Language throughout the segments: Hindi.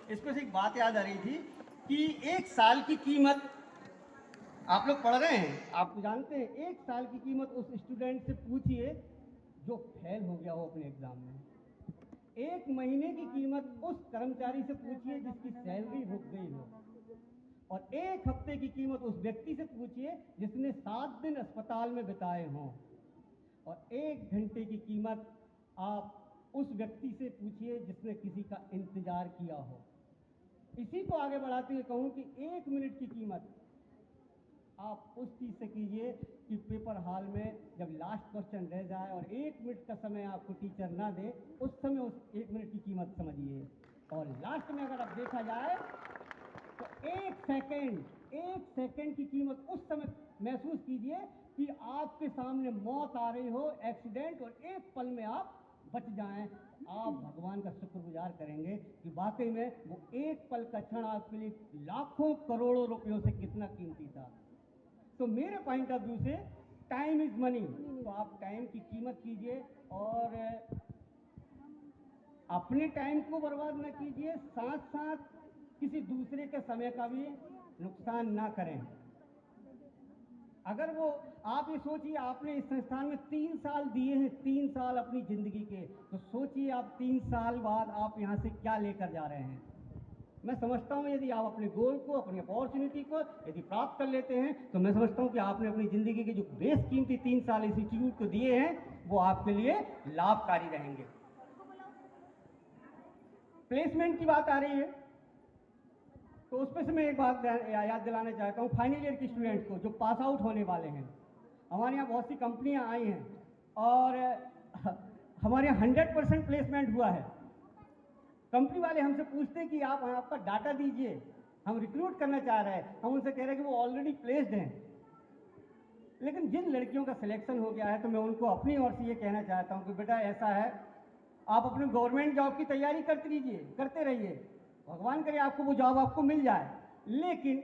इसको से एक बात याद आ रही थी कि एक साल की कीमत, आप लोग पढ़ रहे हैं, आप जानते हैं, एक साल की कीमत उस स्टूडेंट से पूछिए जो फेल हो गया हो अपने एग्जाम में। एक महीने की कीमत उस कर्मचारी से पूछिए जिसकी सैलरी रुक गई हो। और एक हफ्ते की कीमत उस व्यक्ति से पूछिए जिसने 7 दिन अस्पताल में बिताए हों। और 1 घंटे की कीमत आप उस व्यक्ति से पूछिए जिसने किसी का इंतजार किया हो। इसी को आगे बढ़ाते हुए कहूं कि 1 मिनट की कीमत आप उस चीज से कीजिए कि पेपर हॉल में जब लास्ट क्वेश्चन रह जाए और 1 मिनट का समय आपको टीचर ना दे, उस समय उस 1 मिनट की कीमत समझिए। और लास्ट में अगर अब देखा जाए तो 1 सेकंड की कीमत उस समय महसूस कीजिए कि आपके सामने मौत आ रही हो, एक्सीडेंट, और एक पल में आप बच जाएं। आप भगवान का शुक्रगुजार करेंगे कि वाकई में वो एक पल का क्षण आपके लिए लाखों करोड़ों रुपयों से कितना कीमती था। तो मेरे पॉइंट ऑफ व्यू से टाइम इज मनी। तो आप टाइम की कीमत कीजिए और अपने टाइम को बर्बाद न कीजिए, साथ साथ किसी दूसरे के समय का भी नुकसान ना करें। अगर वो आप ये सोचिए आपने इस संस्थान में 3 साल दिए हैं, 3 साल अपनी जिंदगी के, तो सोचिए आप 3 साल बाद आप यहाँ से क्या लेकर जा रहे हैं। मैं समझता हूँ यदि आप अपने गोल को, अपनी अपॉर्चुनिटी को यदि प्राप्त कर लेते हैं तो मैं समझता हूँ कि आपने अपनी ज़िंदगी के जो बेशकीमती 3 साल इस इंस्टीट्यूट को दिए हैं वो आपके लिए लाभकारी रहेंगे। प्लेसमेंट की बात आ रही है तो उस पर से मैं एक बात याद दिलाना चाहता हूँ फाइनल ईयर के स्टूडेंट्स को जो पास आउट होने वाले हैं। हमारे यहाँ बहुत सी कंपनियाँ आई हैं और हमारे यहाँ 100% प्लेसमेंट हुआ है। कंपनी वाले हमसे पूछते हैं कि आप आपका डाटा दीजिए, हम रिक्रूट करना चाह रहे हैं। हम उनसे कह रहे हैं कि वो ऑलरेडी प्लेस्ड हैं। लेकिन जिन लड़कियों का सिलेक्शन हो गया है तो मैं उनको अपनी ओर से ये कहना चाहता हूँ कि बेटा ऐसा है, आप अपने गवर्नमेंट जॉब की तैयारी करते रहिए, भगवान करे आपको वो जॉब आपको मिल जाए। लेकिन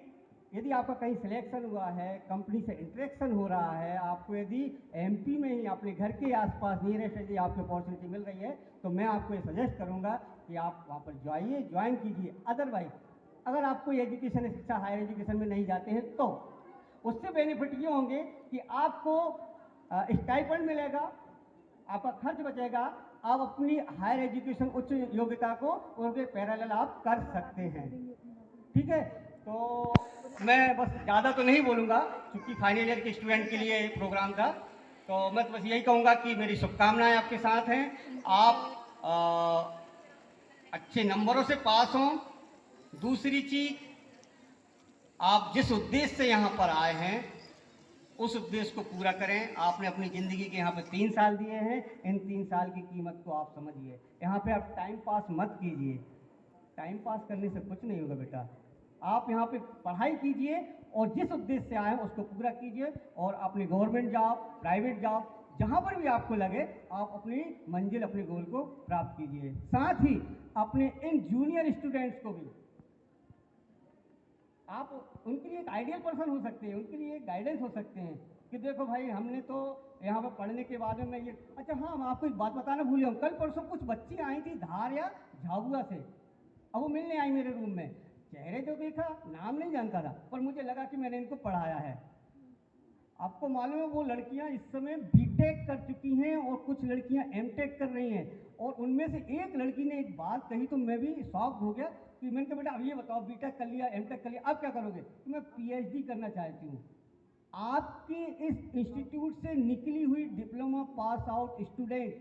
यदि आपका कहीं सिलेक्शन हुआ है, कंपनी से इंटरेक्शन हो रहा है, आपको यदि एमपी में ही अपने घर के आसपास नियरेस्ट यदि आपको अपॉर्चुनिटी मिल रही है तो मैं आपको ये सजेस्ट करूंगा कि आप वहाँ पर ज्वाइन कीजिए। अदरवाइज अगर आप कोई एजुकेशन शिक्षा हायर एजुकेशन में नहीं जाते हैं तो उससे बेनिफिट ये होंगे कि आपको स्टाइपेंड मिलेगा, आपका खर्च बचेगा, आप अपनी हायर एजुकेशन उच्च योग्यता को उनके पैरेलल आप कर सकते हैं। ठीक है, तो मैं बस ज़्यादा तो नहीं बोलूँगा क्योंकि फाइनल ईयर के स्टूडेंट के लिए प्रोग्राम था। तो मैं तो बस यही कहूँगा कि मेरी शुभकामनाएं आपके साथ हैं। आप अच्छे नंबरों से पास हों। दूसरी चीज़, आप जिस उद्देश्य से यहाँ पर आए हैं उस उद्देश्य को पूरा करें। आपने अपनी ज़िंदगी के यहाँ पे 3 साल दिए हैं, इन 3 साल की कीमत को आप समझिए। यहाँ पे आप टाइम पास मत कीजिए, टाइम पास करने से कुछ नहीं होगा बेटा। आप यहाँ पे पढ़ाई कीजिए और जिस उद्देश्य से आए उसको पूरा कीजिए और अपनी गवर्नमेंट जॉब, प्राइवेट जॉब, जहाँ पर भी आपको लगे आप अपनी मंजिल, अपने गोल को प्राप्त कीजिए। साथ ही अपने इन जूनियर स्टूडेंट्स को भी आप उनके लिए एक आइडियल पर्सन हो सकते हैं, उनके लिए एक गाइडेंस हो सकते हैं कि देखो भाई हमने तो यहाँ पर पढ़ने के बाद में मैं ये, अच्छा हाँ मैं आपको एक बात बताना भूल गया, कल परसों कुछ बच्ची आई थी धार या झाबुआ से, अब वो मिलने आई मेरे रूम में। चेहरे जो देखा, नाम नहीं जानता था, पर मुझे लगा कि मैंने इनको पढ़ाया है। आपको मालूम है वो लड़कियां इस समय बीटेक कर चुकी हैं और कुछ लड़कियां एमटेक कर रही हैं। और उनमें से एक लड़की ने एक बात कही तो मैं भी शॉक हो गया कि मैंने कहा बेटा अब ये बताओ, बीटेक कर लिया, एमटेक कर लिया, अब क्या करोगे? तो मैं पीएचडी करना चाहती हूँ। आपकी इस इंस्टीट्यूट से निकली हुई डिप्लोमा पास आउट स्टूडेंट,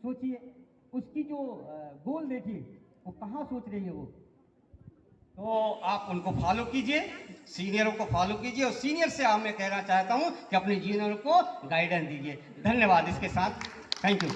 सोचिए उसकी जो गोल देखिए वो कहाँ सोच रही है वो। तो आप उनको फॉलो कीजिए, सीनियरों को फॉलो कीजिए और सीनियर से मैं कहना चाहता हूं कि अपने जूनियर को गाइडेंस दीजिए। धन्यवाद। इसके साथ थैंक यू।